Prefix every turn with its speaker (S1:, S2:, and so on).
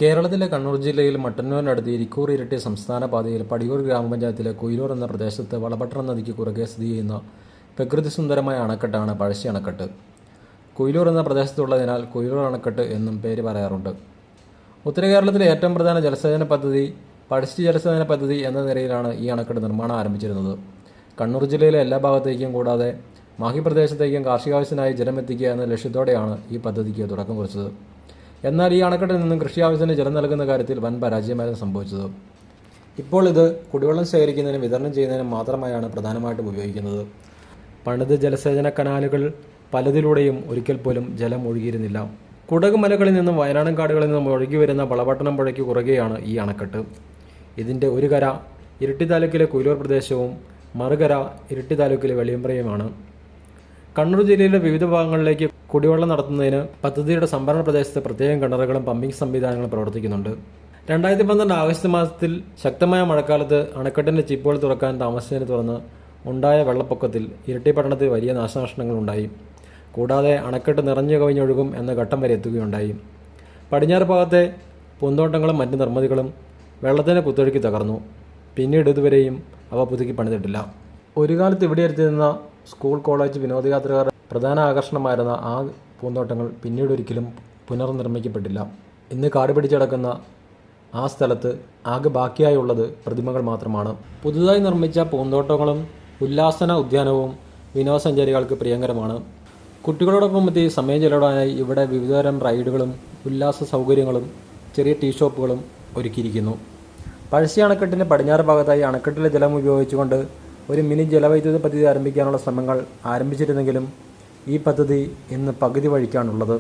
S1: കേരളത്തിലെ കണ്ണൂർ ജില്ലയിൽ മട്ടന്നൂരിനടുത്ത് ഇരിക്കൂർ ഇരിട്ടി സംസ്ഥാന പാതയിൽ പടിയൂർ ഗ്രാമപഞ്ചായത്തിലെ കുയിലൂർ എന്ന പ്രദേശത്ത് വളപട്ടണം നദിക്ക് കുറുകെ സ്ഥിതി ചെയ്യുന്ന പ്രകൃതിസുന്ദരമായ അണക്കെട്ടാണ് പഴശ്ശി അണക്കെട്ട്. കുയിലൂർ എന്ന പ്രദേശത്തുള്ളതിനാൽ കുയിലൂർ അണക്കെട്ട് എന്നും പേര് പറയാറുണ്ട്. ഉത്തര കേരളത്തിലെ ഏറ്റവും പ്രധാന ജലസേചന പദ്ധതി പഴശ്ശി ജലസേചന പദ്ധതി എന്ന നിലയിലാണ് ഈ അണക്കെട്ട് നിർമ്മാണം ആരംഭിച്ചിരുന്നത്. കണ്ണൂർ ജില്ലയിലെ എല്ലാ ഭാഗത്തേക്കും കൂടാതെ മാഹി പ്രദേശത്തേക്കും കാർഷികാവശ്യത്തിനായി ജലമെത്തിക്കുക എന്ന ലക്ഷ്യത്തോടെയാണ് ഈ പദ്ധതിക്ക് തുടക്കം കുറിച്ചത്. എന്നാൽ ഈ അണക്കെട്ടിൽ നിന്നും കൃഷി ആവശ്യത്തിന് ജലം നൽകുന്ന കാര്യത്തിൽ വൻ പരാജയമായിരുന്നു സംഭവിച്ചത്. ഇപ്പോൾ ഇത് കുടിവെള്ളം ശേഖരിക്കുന്നതിനും വിതരണം ചെയ്യുന്നതിനും മാത്രമായാണ് പ്രധാനമായിട്ടും ഉപയോഗിക്കുന്നത്. പണിത് ജലസേചന കനാലുകൾ പലതിലൂടെയും ഒരിക്കൽ പോലും ജലം ഒഴുകിയിരുന്നില്ല. കുടക് മലകളിൽ നിന്നും വയനാടൻ കാടുകളിൽ നിന്നും ഒഴുകി വരുന്ന വളപട്ടണം പുഴയ്ക്ക് കുറുകെയാണ് ഈ അണക്കെട്ട്. ഇതിൻ്റെ ഒരു കര ഇരിട്ടി താലൂക്കിലെ കുയിലൂർ പ്രദേശവും മറുകര ഇരിട്ടി താലൂക്കിലെ വെളിയമ്പ്രയുമാണ്. കണ്ണൂർ ജില്ലയിലെ വിവിധ ഭാഗങ്ങളിലേക്ക് കുടിവെള്ളം നടത്തുന്നതിന് പദ്ധതിയുടെ സംഭരണ പ്രദേശത്ത് പ്രത്യേകം കിണറുകളും പമ്പിംഗ് സംവിധാനങ്ങളും പ്രവർത്തിക്കുന്നുണ്ട്. 2012 ആഗസ്റ്റ് മാസത്തിൽ ശക്തമായ മഴക്കാലത്ത് അണക്കെട്ടിൻ്റെ ചിപ്പുകൾ തുറക്കാൻ താമസിച്ചതിനെ തുടർന്ന് ഉണ്ടായ വെള്ളപ്പൊക്കത്തിൽ ഇരിട്ടി പട്ടണത്തിൽ വലിയ നാശനഷ്ടങ്ങൾ ഉണ്ടായി. കൂടാതെ അണക്കെട്ട് നിറഞ്ഞു കവിഞ്ഞൊഴുകും എന്ന ഘട്ടം വരെ എത്തുകയുണ്ടായി. പടിഞ്ഞാറ് ഭാഗത്തെ പൂന്തോട്ടങ്ങളും മറ്റ് നിർമ്മിതികളും വെള്ളത്തിന് കുത്തൊഴുക്കി തകർന്നു. പിന്നീട് ഇതുവരെയും അവ പുതുക്കി പണിതിട്ടില്ല. ഒരു കാലത്ത് ഇവിടെ എത്തിയിരുന്ന സ്കൂൾ, കോളേജ്, വിനോദയാത്രക്കാർ പ്രധാന ആകർഷണമായിരുന്ന ആ പൂന്തോട്ടങ്ങൾ പിന്നീട് ഒരിക്കലും പുനർനിർമ്മിക്കപ്പെട്ടില്ല. ഇന്ന് കാട് പിടിച്ചടക്കുന്ന ആ സ്ഥലത്ത് ആകെ ബാക്കിയായുള്ളത് പ്രതിമകൾ മാത്രമാണ്. പുതുതായി നിർമ്മിച്ച പൂന്തോട്ടങ്ങളും ഉല്ലാസന ഉദ്യാനവും വിനോദസഞ്ചാരികൾക്ക് പ്രിയങ്കരമാണ്. കുട്ടികളോടൊപ്പം എത്തി സമയം ചെലവിടാനായി ഇവിടെ വിവിധതരം റൈഡുകളും ഉല്ലാസ സൗകര്യങ്ങളും ചെറിയ ടീ ഷോപ്പുകളും ഒരുക്കിയിരിക്കുന്നു. പഴശ്ശി അണക്കെട്ടിൻ്റെ പടിഞ്ഞാറ് ഭാഗത്തായി അണക്കെട്ടിലെ ജലം ഉപയോഗിച്ചുകൊണ്ട് ഒരു മിനി ജലവൈദ്യുത പദ്ധതി ആരംഭിക്കാനുള്ള ശ്രമങ്ങൾ ആരംഭിച്ചിരുന്നെങ്കിലും ഈ പദ്ധതി ഇന്ന് പകുതി വഴിക്കാണുള്ളത്.